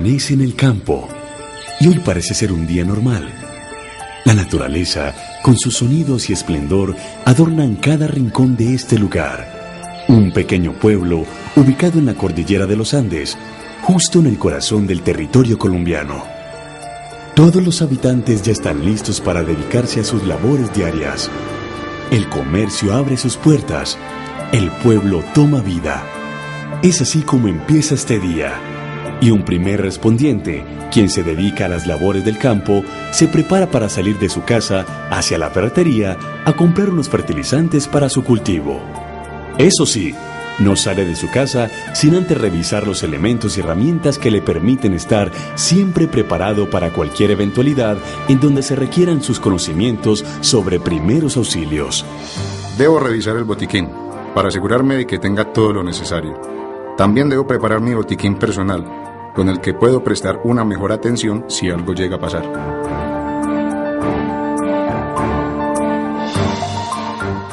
Amanece en el campo y hoy parece ser un día normal. La naturaleza, con sus sonidos y esplendor, adornan cada rincón de este lugar. Un pequeño pueblo ubicado en la cordillera de los Andes, justo en el corazón del territorio colombiano. Todos los habitantes ya están listos para dedicarse a sus labores diarias. El comercio abre sus puertas. El pueblo toma vida. Es así como empieza este día. Y un primer respondiente, quien se dedica a las labores del campo, se prepara para salir de su casa hacia la ferretería a comprar unos fertilizantes para su cultivo. Eso sí, no sale de su casa sin antes revisar los elementos y herramientas que le permiten estar siempre preparado para cualquier eventualidad en donde se requieran sus conocimientos sobre primeros auxilios. Debo revisar el botiquín para asegurarme de que tenga todo lo necesario. También debo preparar mi botiquín personal, con el que puedo prestar una mejor atención si algo llega a pasar.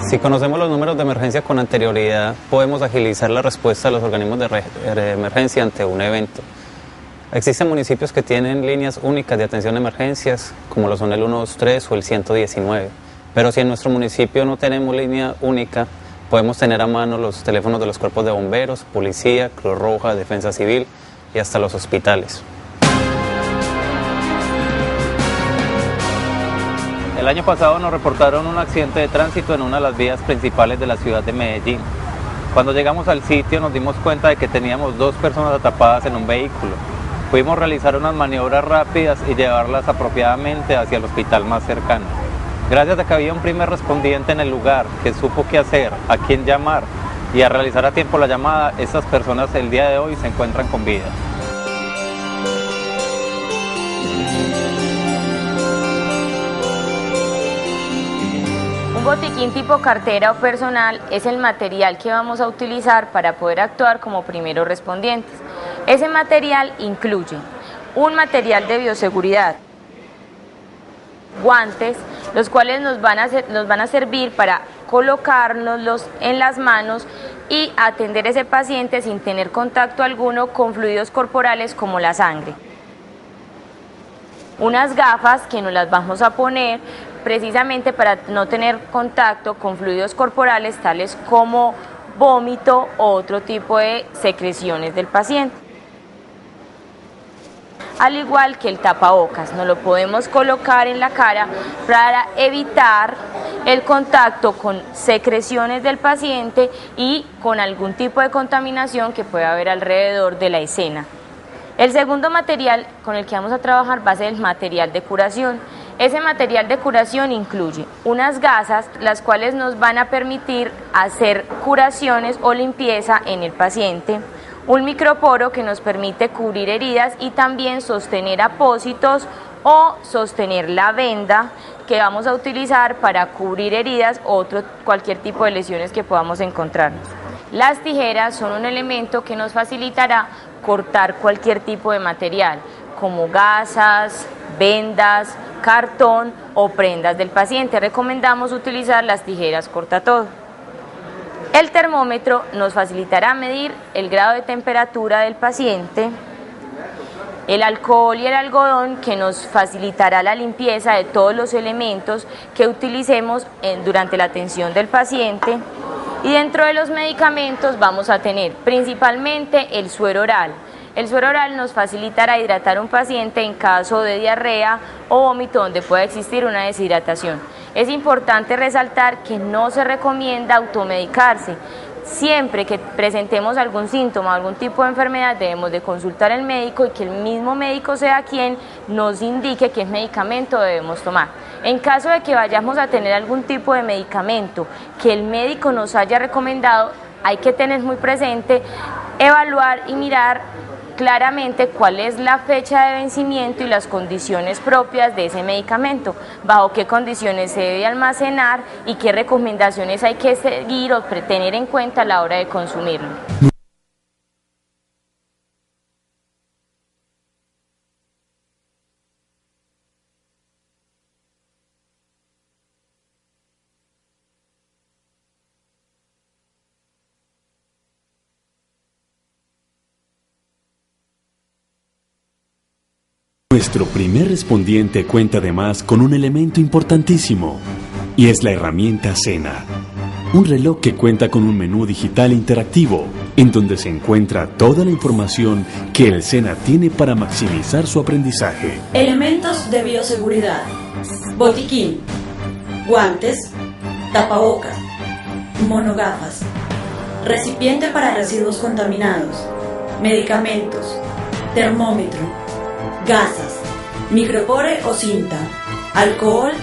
Si conocemos los números de emergencia con anterioridad, podemos agilizar la respuesta de los organismos de emergencia ante un evento. Existen municipios que tienen líneas únicas de atención a emergencias, como lo son el 123 o el 119. Pero si en nuestro municipio no tenemos línea única, podemos tener a mano los teléfonos de los cuerpos de bomberos, policía, Cruz Roja, Defensa Civil y hasta los hospitales. El año pasado nos reportaron un accidente de tránsito en una de las vías principales de la ciudad de Medellín. Cuando llegamos al sitio nos dimos cuenta de que teníamos 2 personas atrapadas en un vehículo. Pudimos realizar unas maniobras rápidas y llevarlas apropiadamente hacia el hospital más cercano. Gracias a que había un primer respondiente en el lugar que supo qué hacer, a quién llamar y a realizar a tiempo la llamada, estas personas el día de hoy se encuentran con vida. Un botiquín tipo cartera o personal es el material que vamos a utilizar para poder actuar como primeros respondientes. Ese material incluye un material de bioseguridad, guantes, los cuales nos van a servir para colocárnoslos en las manos y atender a ese paciente sin tener contacto alguno con fluidos corporales como la sangre. Unas gafas que nos las vamos a poner precisamente para no tener contacto con fluidos corporales tales como vómito o otro tipo de secreciones del paciente. Al igual que el tapabocas, nos lo podemos colocar en la cara para evitar el contacto con secreciones del paciente y con algún tipo de contaminación que pueda haber alrededor de la escena. El segundo material con el que vamos a trabajar va a ser el material de curación. Ese material de curación incluye unas gasas, las cuales nos van a permitir hacer curaciones o limpieza en el paciente, un microporo que nos permite cubrir heridas y también sostener apósitos o sostener la venda que vamos a utilizar para cubrir heridas o cualquier tipo de lesiones que podamos encontrarnos. Las tijeras son un elemento que nos facilitará cortar cualquier tipo de material, como gasas, vendas, cartón o prendas del paciente. Recomendamos utilizar las tijeras cortatodo. El termómetro nos facilitará medir el grado de temperatura del paciente, el alcohol y el algodón que nos facilitará la limpieza de todos los elementos que utilicemos durante la atención del paciente. Y dentro de los medicamentos vamos a tener principalmente el suero oral. El suero oral nos facilitará hidratar a un paciente en caso de diarrea o vómito donde pueda existir una deshidratación. Es importante resaltar que no se recomienda automedicarse. Siempre que presentemos algún síntoma, algún tipo de enfermedad, debemos de consultar al médico y que el mismo médico sea quien nos indique qué medicamento debemos tomar. En caso de que vayamos a tener algún tipo de medicamento que el médico nos haya recomendado, hay que tener muy presente, evaluar y mirar claramente cuál es la fecha de vencimiento y las condiciones propias de ese medicamento, bajo qué condiciones se debe almacenar y qué recomendaciones hay que seguir o tener en cuenta a la hora de consumirlo. Nuestro primer respondiente cuenta además con un elemento importantísimo, y es la herramienta Sena. Un reloj que cuenta con un menú digital interactivo, en donde se encuentra toda la información que el Sena tiene para maximizar su aprendizaje. Elementos de bioseguridad: botiquín, guantes, tapabocas, monogafas, recipiente para residuos contaminados, medicamentos, termómetro, gasas, micropore o cinta, alcohol,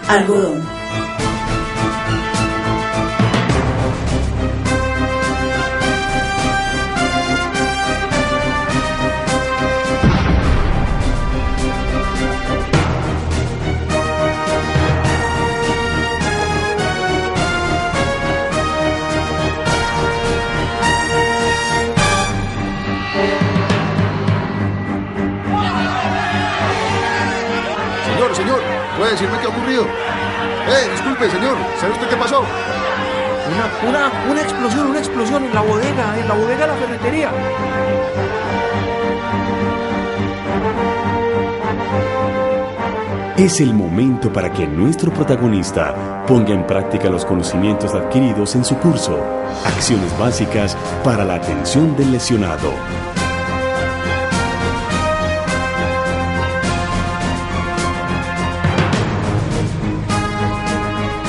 algodón. Señor, ¿puede decirme qué ha ocurrido? Disculpe, señor, ¿sabe usted qué pasó? Una explosión en la bodega de la ferretería. Es el momento para que nuestro protagonista ponga en práctica los conocimientos adquiridos en su curso, Acciones Básicas para la Atención del Lesionado.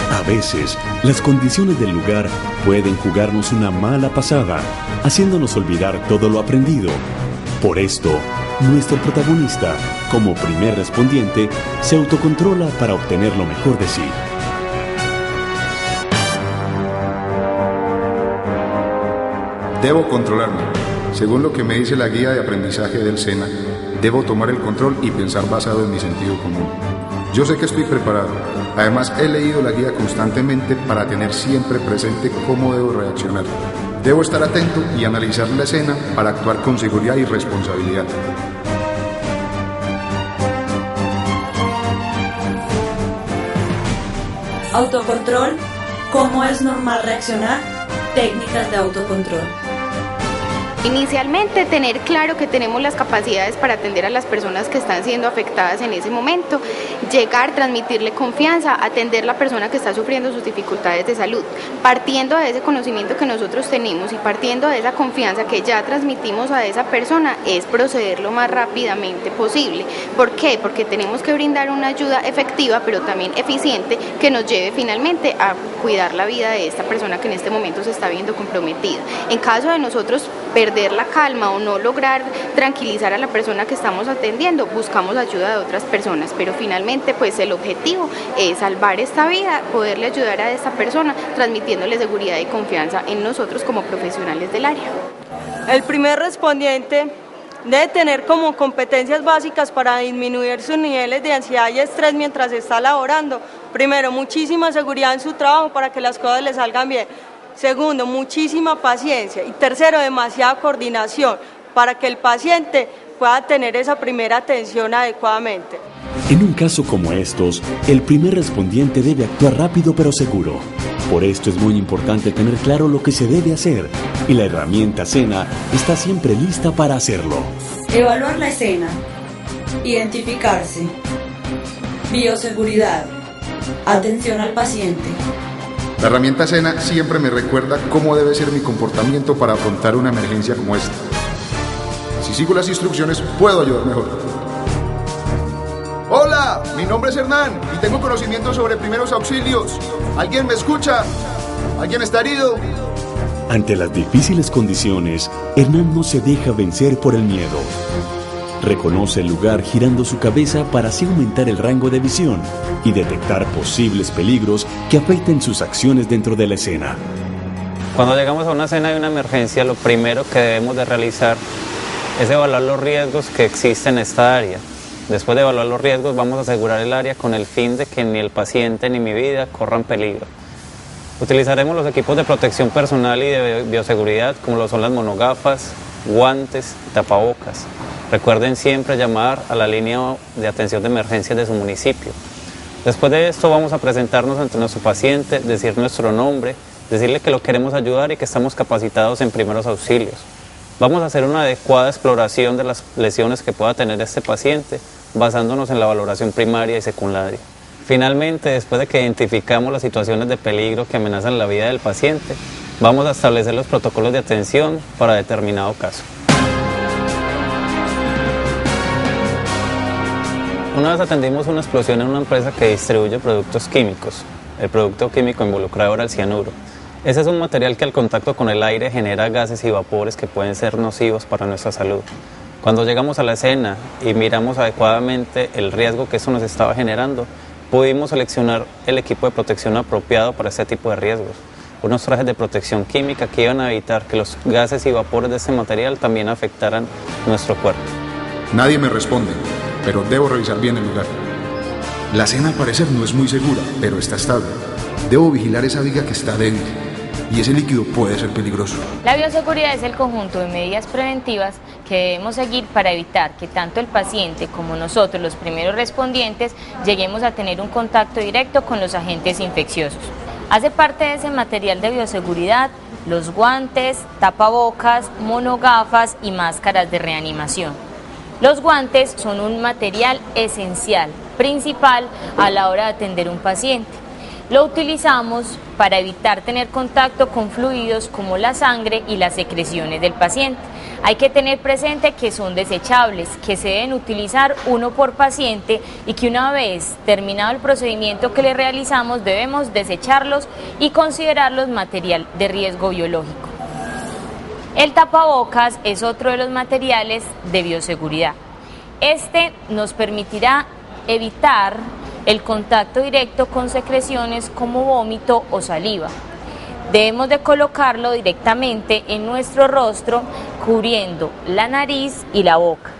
A veces, las condiciones del lugar pueden jugarnos una mala pasada, haciéndonos olvidar todo lo aprendido. Por esto, nuestro protagonista, como primer respondiente, se autocontrola para obtener lo mejor de sí. Debo controlarme. Según lo que me dice la guía de aprendizaje del SENA, debo tomar el control y pensar basado en mi sentido común. Yo sé que estoy preparado. Además, he leído la guía constantemente para tener siempre presente cómo debo reaccionar. Debo estar atento y analizar la escena para actuar con seguridad y responsabilidad. Autocontrol: ¿cómo es normal reaccionar? Técnicas de autocontrol. Inicialmente, tener claro que tenemos las capacidades para atender a las personas que están siendo afectadas en ese momento, llegar, transmitirle confianza, atender a la persona que está sufriendo sus dificultades de salud. Partiendo de ese conocimiento que nosotros tenemos y partiendo de esa confianza que ya transmitimos a esa persona, es proceder lo más rápidamente posible. ¿Por qué? Porque tenemos que brindar una ayuda efectiva, pero también eficiente, que nos lleve finalmente a cuidar la vida de esta persona que en este momento se está viendo comprometida. En caso de nosotros perder la calma o no lograr tranquilizar a la persona que estamos atendiendo, buscamos ayuda de otras personas, pero finalmente pues el objetivo es salvar esta vida, poderle ayudar a esta persona transmitiéndole seguridad y confianza en nosotros como profesionales del área. El primer respondiente debe tener como competencias básicas para disminuir sus niveles de ansiedad y estrés mientras está laborando. Primero, muchísima seguridad en su trabajo para que las cosas le salgan bien. Segundo, muchísima paciencia. Y tercero, demasiada coordinación para que el paciente pueda tener esa primera atención adecuadamente. En un caso como estos, el primer respondiente debe actuar rápido pero seguro. Por esto es muy importante tener claro lo que se debe hacer, y la herramienta SENA está siempre lista para hacerlo. Evaluar la escena. Identificarse. Bioseguridad. Atención al paciente. La herramienta SENA siempre me recuerda cómo debe ser mi comportamiento para afrontar una emergencia como esta. Si sigo las instrucciones, puedo ayudar mejor. Hola, mi nombre es Hernán y tengo conocimiento sobre primeros auxilios. ¿Alguien me escucha? ¿Alguien está herido? Ante las difíciles condiciones, Hernán no se deja vencer por el miedo. Reconoce el lugar girando su cabeza para así aumentar el rango de visión y detectar posibles peligros que afecten sus acciones dentro de la escena. Cuando llegamos a una escena de una emergencia, lo primero que debemos de realizar es evaluar los riesgos que existen en esta área. Después de evaluar los riesgos, vamos a asegurar el área con el fin de que ni el paciente ni mi vida corran peligro. Utilizaremos los equipos de protección personal y de bioseguridad, como lo son las monogafas, guantes y tapabocas. Recuerden siempre llamar a la línea de atención de emergencias de su municipio. Después de esto vamos a presentarnos ante nuestro paciente, decir nuestro nombre, decirle que lo queremos ayudar y que estamos capacitados en primeros auxilios. Vamos a hacer una adecuada exploración de las lesiones que pueda tener este paciente, basándonos en la valoración primaria y secundaria. Finalmente, después de que identificamos las situaciones de peligro que amenazan la vida del paciente, vamos a establecer los protocolos de atención para determinado caso. Una vez atendimos una explosión en una empresa que distribuye productos químicos. El producto químico involucrado era el cianuro. Ese es un material que al contacto con el aire genera gases y vapores que pueden ser nocivos para nuestra salud. Cuando llegamos a la escena y miramos adecuadamente el riesgo que eso nos estaba generando, pudimos seleccionar el equipo de protección apropiado para este tipo de riesgos. Unos trajes de protección química que iban a evitar que los gases y vapores de este material también afectaran nuestro cuerpo. Nadie me responde, pero debo revisar bien el lugar. La escena al parecer no es muy segura, pero está estable. Debo vigilar esa viga que está dentro, y ese líquido puede ser peligroso. La bioseguridad es el conjunto de medidas preventivas que debemos seguir para evitar que tanto el paciente como nosotros, los primeros respondientes, lleguemos a tener un contacto directo con los agentes infecciosos. Hace parte de ese material de bioseguridad los guantes, tapabocas, monogafas y máscaras de reanimación. Los guantes son un material esencial, principal a la hora de atender un paciente. Lo utilizamos para evitar tener contacto con fluidos como la sangre y las secreciones del paciente. Hay que tener presente que son desechables, que se deben utilizar uno por paciente y que una vez terminado el procedimiento que le realizamos debemos desecharlos y considerarlos material de riesgo biológico. El tapabocas es otro de los materiales de bioseguridad. Este nos permitirá evitar el contacto directo con secreciones como vómito o saliva. Debemos de colocarlo directamente en nuestro rostro, cubriendo la nariz y la boca.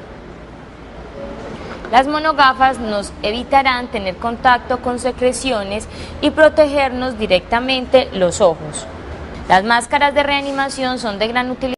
Las monogafas nos evitarán tener contacto con secreciones y protegernos directamente los ojos. Las máscaras de reanimación son de gran utilidad